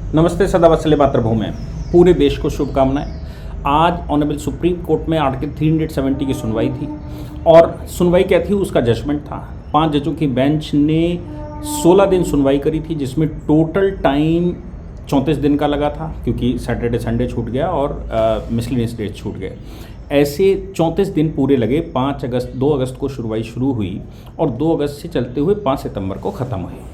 नमस्ते, सदा वत्सल्य मातृभूमि। पूरे देश को शुभकामनाएं। आज ऑनरेबल सुप्रीम कोर्ट में आर्टिकल 370 की सुनवाई थी और सुनवाई क्या थी, उसका जजमेंट था। 5 जजों की बेंच ने 16 दिन सुनवाई करी थी, जिसमें टोटल टाइम 34 दिन का लगा था, क्योंकि सैटरडे संडे छूट गया और मिसलेनियस डेज छूट गए। ऐसे 34 दिन पूरे लगे। 2 अगस्त को सुनवाई शुरू हुई और 2 अगस्त से चलते हुए 5 सितंबर को ख़त्म हुई।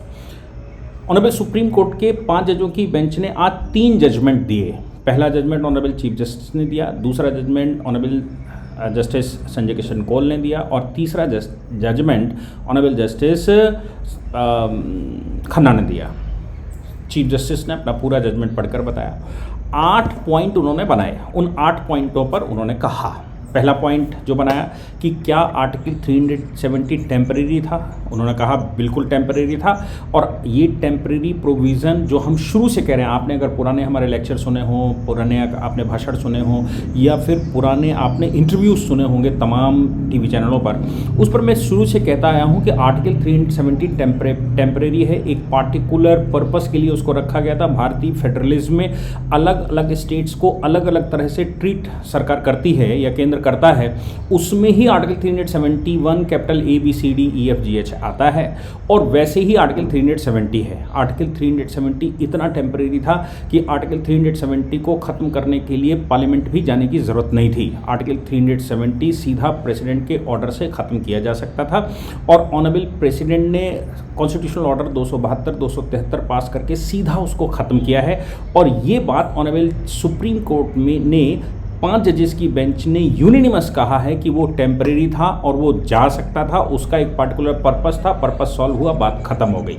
ऑनरेबल सुप्रीम कोर्ट के 5 जजों की बेंच ने आज 3 जजमेंट दिए। पहला जजमेंट ऑनरेबल चीफ जस्टिस ने दिया, दूसरा judgement honourable justice Sanjay Kishan Kaul ने दिया और तीसरा जजमेंट ऑनरेबल जस्टिस खन्ना ने दिया। चीफ जस्टिस ने अपना पूरा जजमेंट पढ़कर बताया। 8 पॉइंट उन्होंने बनाए। उन 8 पॉइंटों पर उन्होंने कहा, पहला पॉइंट जो बनाया कि क्या आर्टिकल 370 टेम्परेरी था। उन्होंने कहा बिल्कुल टेम्परेरी था और ये टेम्परेरी प्रोविज़न जो हम शुरू से कह रहे हैं, आपने अगर पुराने हमारे लेक्चर सुने हों, पुराने आपने भाषण सुने हों या फिर पुराने आपने इंटरव्यूज सुने होंगे तमाम टीवी चैनलों पर, उस पर मैं शुरू से कहता आया हूँ कि आर्टिकल 370 टेम्परेरी है। एक पार्टिकुलर पर्पस के लिए उसको रखा गया था। भारतीय फेडरलिज्म में अलग अलग स्टेट्स को अलग अलग तरह से ट्रीट सरकार करती है या केंद्र करता है, उसमें ही आर्टिकल 371 कैपिटल ABCDEFGH आता है और वैसे ही आर्टिकल 370 है। आर्टिकल 370 इतना टेम्परेरी था कि आर्टिकल 370 को ख़त्म करने के लिए पार्लियामेंट भी जाने की ज़रूरत नहीं थी। आर्टिकल 370 सीधा प्रेसिडेंट के ऑर्डर से ख़त्म किया जा सकता था और ऑनरेबल प्रेसिडेंट ने कॉन्स्टिट्यूशनल ऑर्डर 272, 273 पास करके सीधा उसको ख़त्म किया है। और ये बात ऑनरेबल सुप्रीम कोर्ट में ने 5 जजेस की बेंच ने यूनिनिमस कहा है कि वो टेम्परेरी था और वो जा सकता था, उसका एक पार्टिकुलर पर्पस था, पर्पस सॉल्व हुआ, बात खत्म हो गई।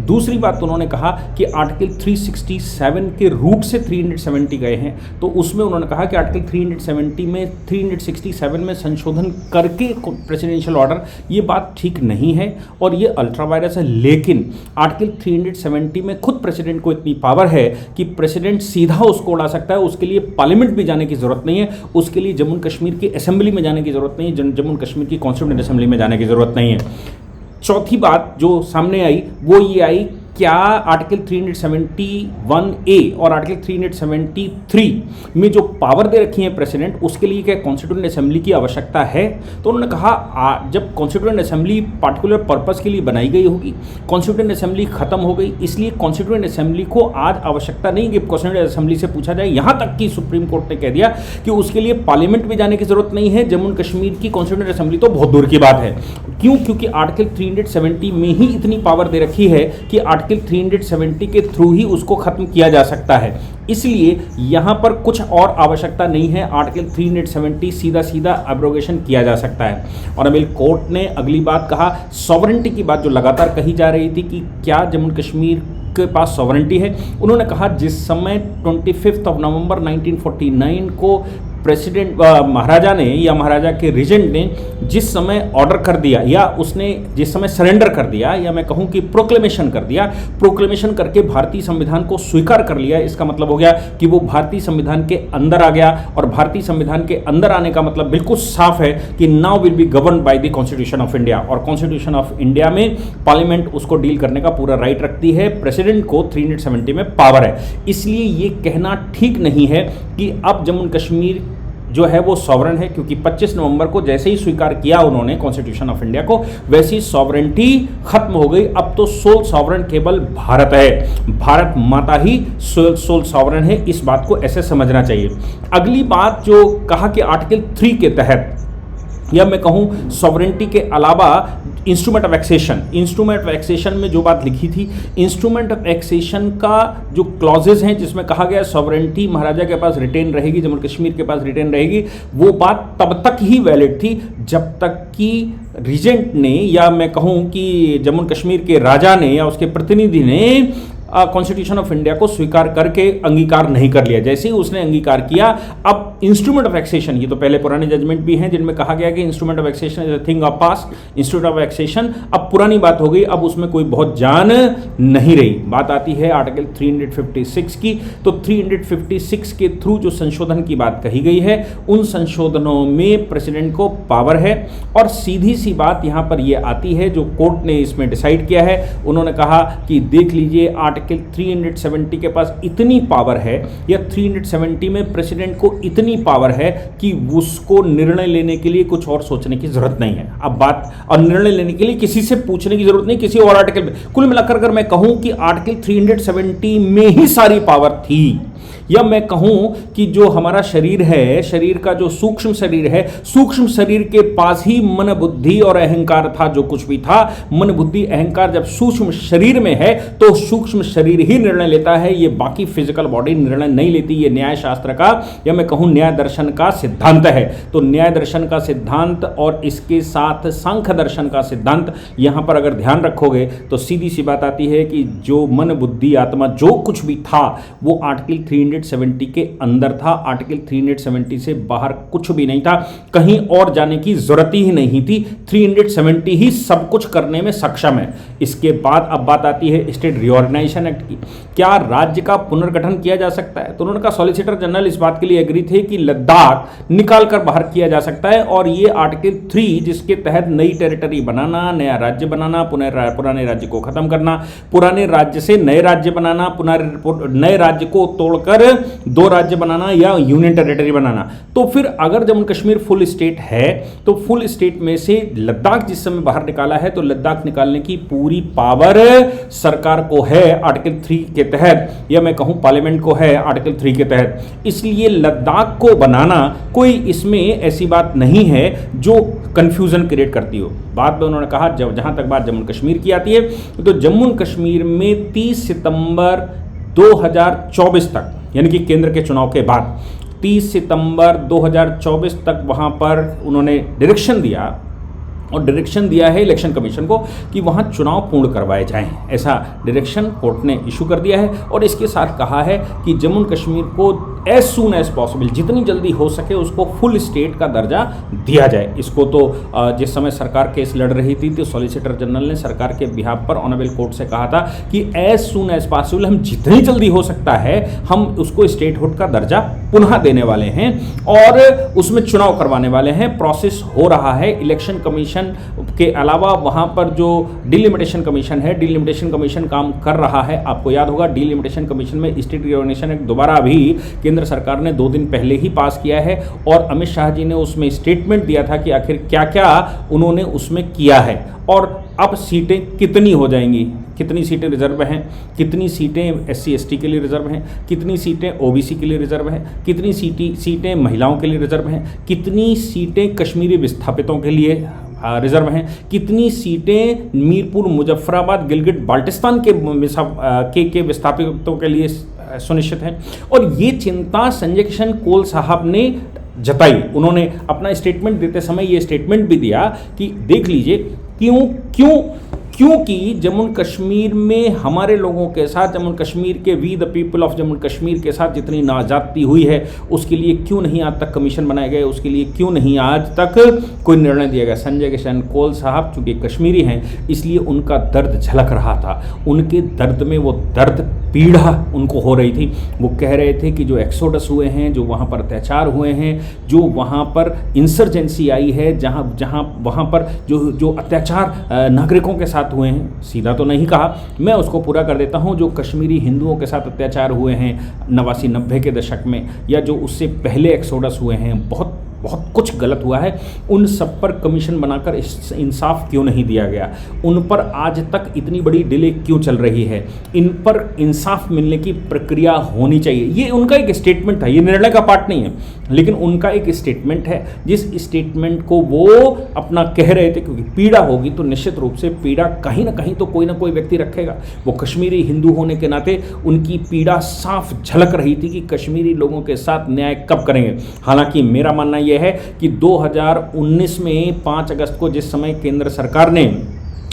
दूसरी बात उन्होंने कहा कि आर्टिकल 367 के रूट से 370 गए हैं, तो उसमें उन्होंने कहा कि आर्टिकल 370 में 367 में संशोधन करके प्रेसिडेंशियल ऑर्डर, ये बात ठीक नहीं है और ये अल्ट्रा वायरस है। लेकिन आर्टिकल 370 में खुद प्रेसिडेंट को इतनी पावर है कि प्रेसिडेंट सीधा उसको उड़ा सकता है, उसके लिए पार्लियामेंट भी जाने की जरूरत नहीं है, उसके लिए जम्मू कश्मीर की असेंबली में जाने की जरूरत नहीं है, जम्मू कश्मीर की कॉन्स्टिट्यूएंट असेंबली में जाने की जरूरत नहीं है। चौथी बात जो सामने आई वो ये आई, क्या आर्टिकल 371A और आर्टिकल 373 में जो पावर दे रखी है प्रेसिडेंट, उसके लिए क्या कॉन्स्टिट्यूएंट असेंबली की आवश्यकता है? तो उन्होंने कहा जब कॉन्स्टिट्यूएंट असेंबली पार्टिकुलर पर्पस के लिए बनाई गई होगी, कॉन्स्टिट्यूएंट असेंबली खत्म हो गई, इसलिए कॉन्स्टिट्यूएंट असेंबली को आज आवश्यकता नहीं कि कॉन्स्टिट्यूएंट असेंबली से पूछा जाए। यहाँ तक कि सुप्रीम कोर्ट ने कह दिया कि उसके लिए पार्लियामेंट में जाने की जरूरत नहीं है, जम्मू कश्मीर की कॉन्स्टिट्यूएंट असेंबली तो बहुत दूर की बात है। क्यों? क्योंकि आर्टिकल 370 में ही इतनी पावर दे रखी है कि आर्टिकल 370 के थ्रू ही उसको खत्म किया जा सकता है। इसलिए यहां पर कुछ और आवश्यकता नहीं है, आर्टिकल 370 सीधा सीधा एब्रोगेशन किया जा सकता है। और अमील कोर्ट ने अगली बात कहा, सॉवरेंटी की बात जो लगातार कही जा रही थी कि क्या जम्मू कश्मीर के पास सॉवरेंटी है। उन्होंने कहा जिस समय 25 नवंबर 1949 को प्रेसिडेंट महाराजा ने या महाराजा के रीजेंट ने जिस समय ऑर्डर कर दिया या उसने जिस समय सरेंडर कर दिया या मैं कहूं कि प्रोक्लेमेशन कर दिया, प्रोक्लेमेशन करके भारतीय संविधान को स्वीकार कर लिया, इसका मतलब हो गया कि वो भारतीय संविधान के अंदर आ गया। और भारतीय संविधान के अंदर आने का मतलब बिल्कुल साफ है कि now will be govern by the constitution of India. और कॉन्स्टिट्यूशन ऑफ इंडिया में पार्लियामेंट उसको डील करने का पूरा राइट रखती है, प्रेसिडेंट को 370 में पावर है। इसलिए ये कहना ठीक नहीं है कि अब जम्मू कश्मीर जो है वो सॉवरन है, क्योंकि 25 नवंबर को जैसे ही स्वीकार किया उन्होंने कॉन्स्टिट्यूशन ऑफ इंडिया को, वैसी सॉवरेंटी खत्म हो गई। अब तो सोल सॉवरन केवल भारत है, भारत माता ही सोल सॉवरन है। इस बात को ऐसे समझना चाहिए। अगली बात जो कहा कि आर्टिकल 3 के तहत या मैं कहूँ सॉवरेंटी के अलावा इंस्ट्रूमेंट ऑफ एक्सेशन में जो बात लिखी थी, इंस्ट्रूमेंट ऑफ एक्सेशन का जो क्लॉजेज हैं जिसमें कहा गया सॉवरेंटी महाराजा के पास रिटेन रहेगी, जम्मू कश्मीर के पास रिटेन रहेगी, वो बात तब तक ही वैलिड थी जब तक कि रीजेंट ने या मैं कहूँ कि जम्मू कश्मीर के राजा ने या उसके प्रतिनिधि ने कॉन्स्टिट्यूशन ऑफ इंडिया को स्वीकार करके अंगीकार नहीं कर लिया। जैसे ही उसने अंगीकार किया, अब इंस्ट्रूमेंट ऑफ एक्सेशन, ये तो पहले पुराने जजमेंट भी हैं जिनमें कहा गया कि instrument of accession is a thing of past, instrument of accession अब पुरानी बात हो गई, अब उसमें कोई बहुत जान नहीं रही। बात आती है आर्टिकल 356 की, तो 356 के थ्रू जो संशोधन की बात कही गई है, उन संशोधनों में प्रेसिडेंट को पावर है। और सीधी सी बात यहाँ पर यह आती है, जो कोर्ट ने इसमें डिसाइड किया है, उन्होंने कहा कि देख लीजिए आर्टिकल आर्टिकल 370 के पास इतनी पावर है, या 370 में प्रेसिडेंट को इतनी पावर है कि उसको निर्णय लेने के लिए कुछ और सोचने की जरूरत नहीं है। अब बात, और निर्णय लेने के लिए किसी से पूछने की जरूरत नहीं, किसी और आर्टिकल में। कुल मिलाकर अगर मैं कहूं कि आर्टिकल 370 में ही सारी पावर थी, या मैं कहूं कि जो हमारा शरीर है, शरीर का जो सूक्ष्म शरीर है, सूक्ष्म शरीर के पास ही मन बुद्धि और अहंकार था, जो कुछ भी था, मन बुद्धि अहंकार जब सूक्ष्म शरीर में है तो सूक्ष्म शरीर ही निर्णय लेता है, ये बाकी फिजिकल बॉडी निर्णय नहीं लेती। ये न्याय शास्त्र का, या मैं कहूं न्याय दर्शन का सिद्धांत है। तो न्याय दर्शन का सिद्धांत और इसके साथ सांख्य दर्शन का सिद्धांत, यहां पर अगर ध्यान रखोगे तो सीधी सी बात आती है कि जो मन बुद्धि आत्मा जो कुछ भी था वो आर्टिकल 370 के अंदर था। आर्टिकल 370 से बाहर कुछ भी नहीं था, कहीं और जाने की जरूरत ही नहीं थी। 370 ही सब कुछ करने में सक्षम है। इसके बाद अब बात आती है स्टेट रिऑर्गेनाइजेशन एक्ट की। क्या राज्य का पुनर्गठन किया जा सकता है? तो उन्होंने कहा, सॉलिसिटर जनरल इस बात के लिए एग्री थे कि लद्दाख निकाल कर बाहर किया जा सकता है, और ये आर्टिकल 3 जिसके तहत नई टेरिटरी बनाना, नया राज्य बनाना, पुराने राज्य को खत्म करना, पुराने राज्य से नए राज्य बनाना, नए राज्य को तोड़कर 2 राज्य बनाना या यूनियन टेरिटरी बनाना। तो फिर अगर जम्मू कश्मीर फुल स्टेट है तो फुल स्टेट में से लद्दाख जिस समय बाहर निकाला है, तो लद्दाख निकालने की पूरी पावर सरकार को है आर्टिकल 3 के तहत, या मैं कहूं पार्लियामेंट को है आर्टिकल 3 के तहत। इसलिए लद्दाख को बनाना कोई इसमें ऐसी बात नहीं है जो कंफ्यूजन क्रिएट करती हो। बाद में उन्होंने कहा, जब जहां तक बात जम्मू कश्मीर की आती है, तो जम्मू कश्मीर में 30 सितंबर 2024 तक, यानी कि केंद्र के चुनाव के बाद 30 सितंबर 2024 तक वहां पर उन्होंने डायरेक्शन दिया, और डायरेक्शन दिया है इलेक्शन कमीशन को कि वहां चुनाव पूर्ण करवाए जाएं। ऐसा डायरेक्शन कोर्ट ने इशू कर दिया है, और इसके साथ कहा है कि जम्मू कश्मीर को एज सून एज पॉसिबल, जितनी जल्दी हो सके उसको फुल स्टेट का दर्जा दिया जाए। इसको तो जिस समय सरकार केस लड़ रही थी तो सॉलिसिटर जनरल ने सरकार के बिहाफ पर ऑनरेबल कोर्ट से कहा था कि एज सून एज पॉसिबल, हम जितनी जल्दी हो सकता है हम उसको स्टेटहुड का दर्जा पुनः देने वाले हैं और उसमें चुनाव करवाने वाले हैं। प्रोसेस हो रहा है। इलेक्शन कमीशन के अलावा वहां पर जो डिलिमिटेशन कमीशन है, डिलिमिटेशन कमीशन काम कर रहा है। आपको याद होगा, डिलिमिटेशन कमीशन में स्टेट रिऑर्गेनाइजेशन एक्ट दोबारा अभी केंद्र सरकार ने 2 दिन पहले ही पास किया है, और अमित शाह जी ने उसमें स्टेटमेंट दिया था कि आखिर क्या क्या उन्होंने उसमें किया है, और अब सीटें कितनी हो जाएंगी, कितनी सीटें रिजर्व हैं, कितनी सीटें SC ST के लिए रिजर्व हैं, कितनी सीटें OBC के लिए रिजर्व हैं, कितनी सीटें महिलाओं के लिए रिजर्व हैं, कितनी सीटें कश्मीरी विस्थापितों के लिए रिजर्व हैं, कितनी सीटें मीरपुर, मुजफ्फराबाद, गिलगिट बाल्टिस्तान के विस्थापितों के लिए सुनिश्चित हैं। और ये चिंता संजय किशन कौल साहब ने जताई। उन्होंने अपना स्टेटमेंट देते समय ये स्टेटमेंट भी दिया कि देख लीजिए क्योंकि जम्मू कश्मीर में हमारे लोगों के साथ, जम्मू कश्मीर के we the people of Jammu Kashmir के साथ जितनी नाजाती हुई है, उसके लिए क्यों नहीं आज तक कमीशन बनाए गए, उसके लिए क्यों नहीं आज तक कोई निर्णय दिया गया। संजय किशन कौल साहब चूंकि कश्मीरी हैं, इसलिए उनका दर्द झलक रहा था। उनके दर्द में वो दर्द, पीड़ा उनको हो रही थी। वो कह रहे थे कि जो एक्सोडस हुए हैं, जो वहाँ पर अत्याचार हुए हैं, जो वहाँ पर इंसर्जेंसी आई है, जहाँ वहाँ पर जो अत्याचार नागरिकों के साथ हुए हैं, सीधा तो नहीं कहा, मैं उसको पूरा कर देता हूँ, जो कश्मीरी हिंदुओं के साथ अत्याचार हुए हैं 89-90 के दशक में, या जो उससे पहले एक्सोडस हुए हैं, बहुत कुछ गलत हुआ है। उन सब पर कमीशन बनाकर इंसाफ क्यों नहीं दिया गया? उन पर आज तक इतनी बड़ी डिले क्यों चल रही है? इन पर इंसाफ मिलने की प्रक्रिया होनी चाहिए। ये उनका एक स्टेटमेंट था, ये निर्णय का पार्ट नहीं है, लेकिन उनका एक स्टेटमेंट है, जिस स्टेटमेंट को वो अपना कह रहे थे। क्योंकि पीड़ा होगी तो निश्चित रूप से पीड़ा कहीं ना कहीं तो कोई ना कोई व्यक्ति रखेगा। वो कश्मीरी हिंदू होने के नाते उनकी पीड़ा साफ झलक रही थी कि कश्मीरी लोगों के साथ न्याय कब करेंगे। हालांकि मेरा मानना यह है कि 2019 में 5 अगस्त को जिस समय केंद्र सरकार ने,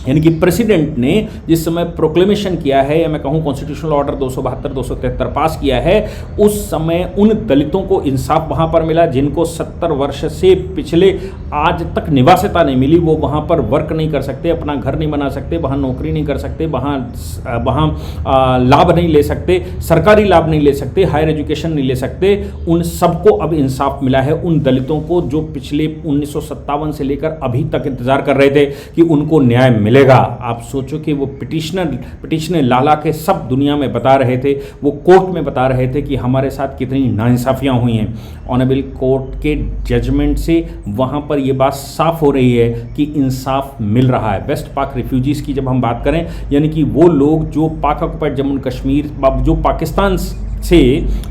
यानी कि प्रेसिडेंट ने जिस समय प्रोक्लेमेशन किया है, या मैं कहूँ कॉन्स्टिट्यूशनल ऑर्डर 272-273 पास किया है, उस समय उन दलितों को इंसाफ वहाँ पर मिला जिनको 70 वर्ष से पिछले आज तक निवासिता नहीं मिली। वो वहाँ पर वर्क नहीं कर सकते, अपना घर नहीं बना सकते, वहाँ नौकरी नहीं कर सकते, वहाँ लाभ नहीं ले सकते, सरकारी लाभ नहीं ले सकते, हायर एजुकेशन नहीं ले सकते। उन सबको अब इंसाफ मिला है। उन दलितों को जो पिछले 1957 से लेकर अभी तक इंतजार कर रहे थे कि उनको न्याय मिलेगा। आप सोचो कि वो पिटिशनर लाला के सब दुनिया में बता रहे थे, वो कोर्ट में बता रहे थे कि हमारे साथ कितनी नाइंसाफ़ियाँ हुई हैं। ऑनरेबल कोर्ट के जजमेंट से वहाँ पर ये बात साफ हो रही है कि इंसाफ मिल रहा है। वेस्ट पाक रिफ्यूजीज़ की जब हम बात करें, यानी कि वो लोग जो पाक ऑक्युपाइड जम्मू कश्मीर, जो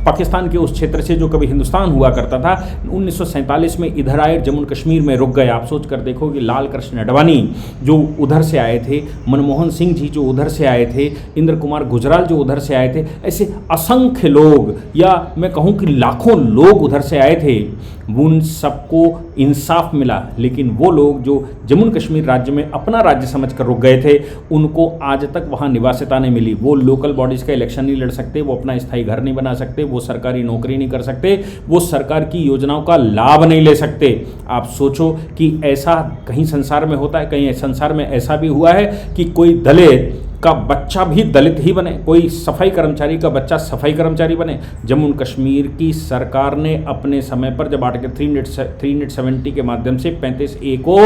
पाकिस्तान के उस क्षेत्र से जो कभी हिंदुस्तान हुआ करता था, 1947 में इधर आए, जम्मू कश्मीर में रुक गए। आप सोच कर देखो कि लाल कृष्ण अडवाणी जो उधर से आए थे, मनमोहन सिंह जी जो उधर से आए थे, इंद्र कुमार गुजराल जो उधर से आए थे, ऐसे असंख्य लोग, या मैं कहूँ कि लाखों लोग उधर से आए थे। उन सबको इंसाफ मिला, लेकिन वो लोग जो जम्मू कश्मीर राज्य में अपना राज्य समझकर रुक गए थे, उनको आज तक वहाँ निवासिता नहीं मिली। वो लोकल बॉडीज़ का इलेक्शन नहीं लड़ सकते, वो अपना स्थायी घर नहीं बना सकते, वो सरकारी नौकरी नहीं कर सकते, वो सरकार की योजनाओं का लाभ नहीं ले सकते। आप सोचो कि ऐसा कहीं संसार में होता है? कहीं संसार में ऐसा भी हुआ है कि कोई दलित का बच्चा भी दलित ही बने, कोई सफाई कर्मचारी का बच्चा सफाई कर्मचारी बने? जम्मू कश्मीर की सरकार ने अपने समय पर जब आर्टिकल 370 के माध्यम से 35A को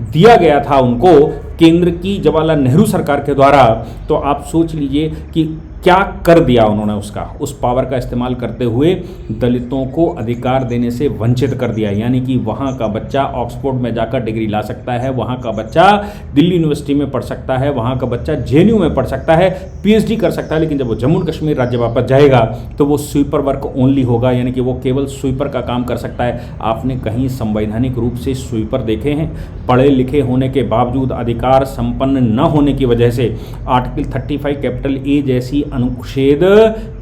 दिया गया था उनको, केंद्र की जवाहरलाल नेहरू सरकार के द्वारा, तो आप सोच लीजिए कि क्या कर दिया उन्होंने। उस पावर का इस्तेमाल करते हुए दलितों को अधिकार देने से वंचित कर दिया। यानी कि वहाँ का बच्चा ऑक्सफोर्ड में जाकर डिग्री ला सकता है, वहाँ का बच्चा दिल्ली यूनिवर्सिटी में पढ़ सकता है, वहाँ का बच्चा JNU में पढ़ सकता है, PhD कर सकता है, लेकिन जब वो जम्मू कश्मीर राज्य वापस जाएगा तो वो स्वीपर वर्क ओनली होगा, यानी कि वो केवल स्वीपर का काम कर सकता है। आपने कहीं संवैधानिक रूप से स्वीपर देखे हैं? पढ़े लिखे होने के बावजूद, अधिकार संपन्न न होने की वजह से आर्टिकल 35 कैपिटल A जैसी अनुच्छेद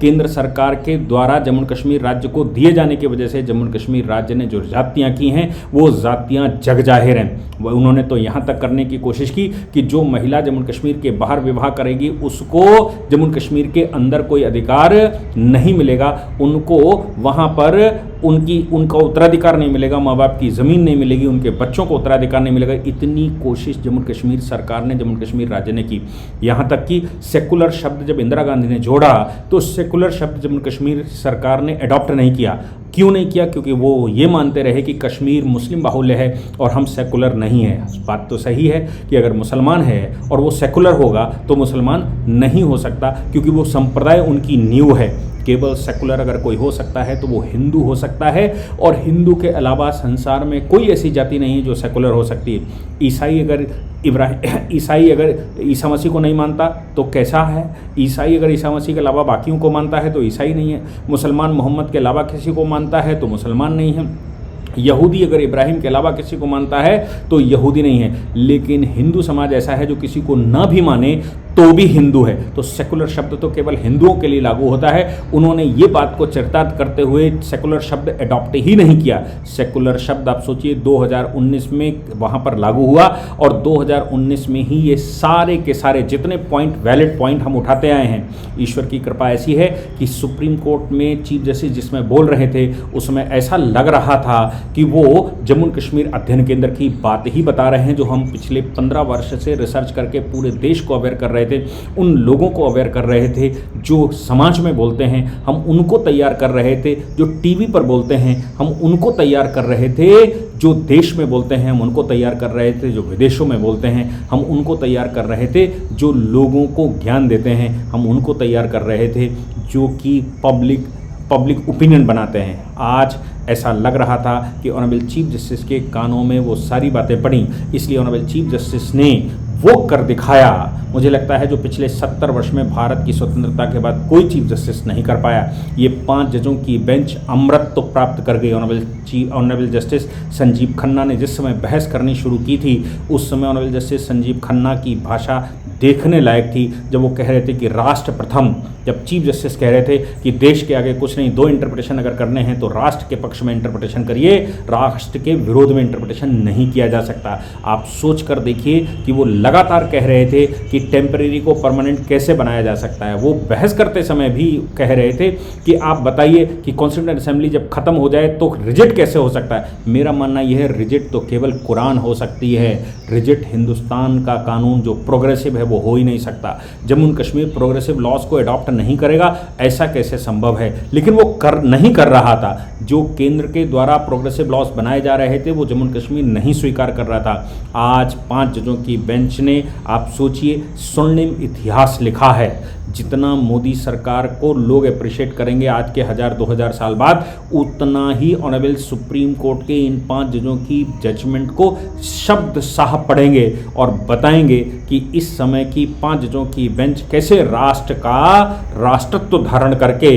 केंद्र सरकार के द्वारा जम्मू कश्मीर राज्य को दिए जाने की वजह से जम्मू कश्मीर राज्य ने जो जातियां की हैं वो जातियां जग जाहिर हैं। उन्होंने तो यहाँ तक करने की कोशिश की कि जो महिला जम्मू कश्मीर के बाहर विवाह करेगी उसको जम्मू कश्मीर के अंदर कोई अधिकार नहीं मिलेगा, उनको वहाँ पर उनका उत्तराधिकार नहीं मिलेगा, माँ बाप की ज़मीन नहीं मिलेगी, उनके बच्चों को उत्तराधिकार नहीं मिलेगा। इतनी कोशिश जम्मू कश्मीर सरकार ने, जम्मू कश्मीर राज्य ने की। यहाँ तक कि सेकुलर शब्द जब इंदिरा गांधी ने जोड़ा तो सेकुलर शब्द जम्मू कश्मीर सरकार ने अडॉप्ट नहीं किया। क्यों नहीं किया? क्योंकि वो ये मानते रहे कि कश्मीर मुस्लिम बाहुल्य है और हम सेकुलर नहीं है। बात तो सही है कि अगर मुसलमान है और वो सेकुलर होगा तो मुसलमान नहीं हो सकता, क्योंकि वो संप्रदाय उनकी नींव है। केवल सेकुलर अगर कोई हो सकता है तो वो हिंदू हो सकता है, और हिंदू के अलावा संसार में कोई ऐसी जाति नहीं है जो सेकुलर हो सकती है। ईसाई अगर ईसा मसीह को नहीं मानता तो कैसा है? ईसाई अगर ईसा मसीह के अलावा बाकियों को मानता है तो ईसाई नहीं है। मुसलमान मोहम्मद के अलावा किसी को मानता है तो मुसलमान नहीं है। यहूदी अगर इब्राहिम के अलावा किसी को मानता है तो यहूदी नहीं है। लेकिन हिंदू समाज ऐसा है जो किसी को ना भी माने तो भी हिंदू है। तो सेकुलर शब्द तो केवल हिंदुओं के लिए लागू होता है। उन्होंने ये बात को चरितार्थ करते हुए सेकुलर शब्द अडॉप्ट ही नहीं किया। सेकुलर शब्द आप सोचिए 2019 में वहाँ पर लागू हुआ, और 2019 में ही ये सारे के सारे जितने वैलिड पॉइंट हम उठाते आए हैं, ईश्वर की कृपा ऐसी है कि सुप्रीम कोर्ट में चीफ जस्टिस जिसमें बोल रहे थे उसमें ऐसा लग रहा था कि वो जम्मू कश्मीर अध्ययन केंद्र की बात ही बता रहे हैं, जो हम पिछले 15 वर्ष से रिसर्च करके पूरे देश को अवेयर कर रहे थे, उन लोगों को अवेयर कर रहे थे जो समाज में बोलते हैं, हम उनको तैयार कर रहे थे, जो टीवी पर बोलते हैं हम उनको तैयार कर रहे थे, जो देश में बोलते हैं हम उनको तैयार कर रहे थे, जो विदेशों में बोलते हैं हम उनको तैयार कर रहे थे, जो लोगों को ज्ञान देते हैं हम उनको तैयार कर रहे थे, जो कि पब्लिक ओपिनियन बनाते हैं। आज ऐसा लग रहा था कि ऑनरेबल चीफ जस्टिस के कानों में वो सारी बातें पड़ी, इसलिए ऑनरेबल चीफ जस्टिस ने वो कर दिखाया। मुझे लगता है जो पिछले 70 वर्ष में भारत की स्वतंत्रता के बाद कोई चीफ जस्टिस नहीं कर पाया। ये 5 जजों की बेंच अमृत तो प्राप्त कर गई। ऑनरेबल जस्टिस संजीव खन्ना ने जिस समय बहस करनी शुरू की थी, उस समय ऑनरेबल जस्टिस संजीव खन्ना की भाषा देखने लायक थी, जब वो कह रहे थे कि राष्ट्र प्रथम। जब चीफ जस्टिस कह रहे थे कि देश के आगे कुछ नहीं, 2 इंटरप्रिटेशन अगर करने हैं तो राष्ट्र के पक्ष में इंटरप्रिटेशन करिए, राष्ट्र के विरोध में इंटरप्रिटेशन नहीं किया जा सकता। आप सोच कर देखिए कि वो लगातार कह रहे थे कि टेम्परेरी को परमानेंट कैसे बनाया जा सकता है। वो बहस करते समय भी कह रहे थे कि आप बताइए कि कॉन्स्टिट्यूएंट असेंबली जब खत्म हो जाए तो रिजेक्ट कैसे हो सकता है। मेरा मानना यह है, रिजेक्ट तो केवल कुरान हो सकती है। रिजेक्ट हिंदुस्तान का कानून जो प्रोग्रेसिव है वो हो ही नहीं सकता। जम्मू कश्मीर प्रोग्रेसिव लॉज को अडॉप्ट नहीं करेगा, ऐसा कैसे संभव है? लेकिन वो नहीं कर रहा था। जो केंद्र के द्वारा प्रोग्रेसिव लॉज बनाए जा रहे थे वो जम्मू कश्मीर नहीं स्वीकार कर रहा था। आज 5 जजों की बेंच ने, आप सोचिए, स्वर्णिम इतिहास लिखा है। जितना मोदी सरकार को लोग अप्रिशिएट करेंगे आज के 1000-2000 साल बाद, उतना ही ऑनरेबल सुप्रीम कोर्ट के इन 5 जजों की जजमेंट को शब्द साह पढ़ेंगे और बताएंगे कि इस समय की 5 जजों की बेंच कैसे राष्ट्र का राष्ट्रत्व धारण करके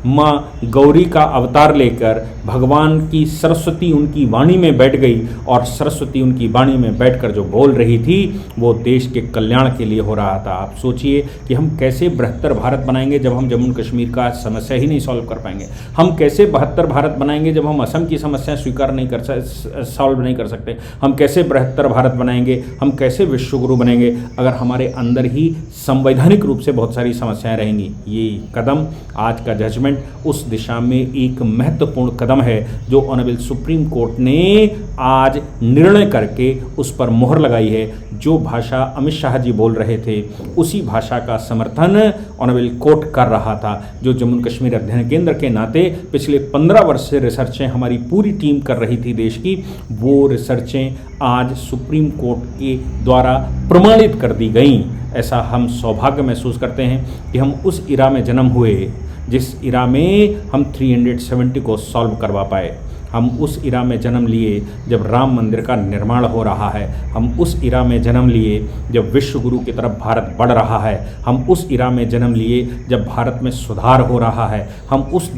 माँ गौरी का अवतार लेकर भगवान की सरस्वती उनकी वाणी में बैठ गई, और सरस्वती उनकी वाणी में बैठकर जो बोल रही थी वो देश के कल्याण के लिए हो रहा था। आप सोचिए कि हम कैसे बृहत्तर भारत बनाएंगे जब हम जम्मू कश्मीर का समस्या ही नहीं सॉल्व कर पाएंगे। हम कैसे बृहत्तर भारत बनाएंगे जब हम असम की समस्या स्वीकार नहीं कर सॉल्व नहीं कर सकते। हम कैसे बृहत्तर भारत बनाएंगे, हम कैसे विश्वगुरु बनेंगे अगर हमारे अंदर ही संवैधानिक रूप से बहुत सारी समस्याएं रहेंगी। ये कदम, आज का जजमेंट उस दिशा में एक महत्वपूर्ण कदम है जो ऑनरेबल सुप्रीम कोर्ट ने आज निर्णय करके उस पर मोहर लगाई है। जो भाषा अमित शाह जी बोल रहे थे उसी भाषा का समर्थन ऑनरेबल कोर्ट कर रहा था। जो जम्मू कश्मीर अध्ययन केंद्र के नाते पिछले 15 वर्ष से रिसर्चें हमारी पूरी टीम कर रही थी देश की, वो रिसर्चें आज सुप्रीम कोर्ट के द्वारा प्रमाणित कर दी गई। ऐसा हम सौभाग्य महसूस करते हैं कि हम उस इरा में जन्म हुए जिस इरा में हम 370 को सॉल्व करवा पाए। हम उस इरा में जन्म लिए जब राम मंदिर का निर्माण हो रहा है। हम उस इरा में जन्म लिए जब विश्व गुरु की तरफ भारत बढ़ रहा है। हम उस इरा में जन्म लिए जब भारत में सुधार हो रहा है। हम उस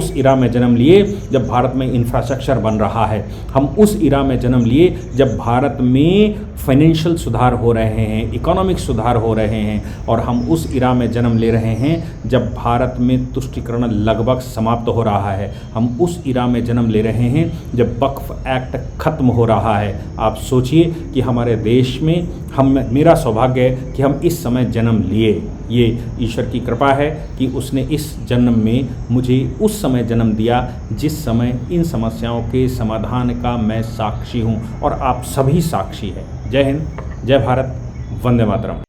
इरा में जन्म लिए जब भारत में इंफ्रास्ट्रक्चर बन रहा है। हम उस इरा में जन्म लिए जब भारत में फाइनेंशियल सुधार हो रहे हैं, इकोनॉमिक सुधार हो रहे हैं। और हम उस इरा में जन्म ले रहे हैं जब भारत में तुष्टीकरण लगभग समाप्त हो रहा है। हम उस इरा में जन्म ले रहे हैं जब वक्फ एक्ट खत्म हो रहा है। आप सोचिए कि हमारे देश में मेरा सौभाग्य है कि हम इस समय जन्म लिए। ये ईश्वर की कृपा है कि उसने इस जन्म में मुझे उस समय जन्म दिया जिस समय इन समस्याओं के समाधान का मैं साक्षी हूँ और आप सभी साक्षी हैं। जय हिंद, जय भारत, वंदे मातरम।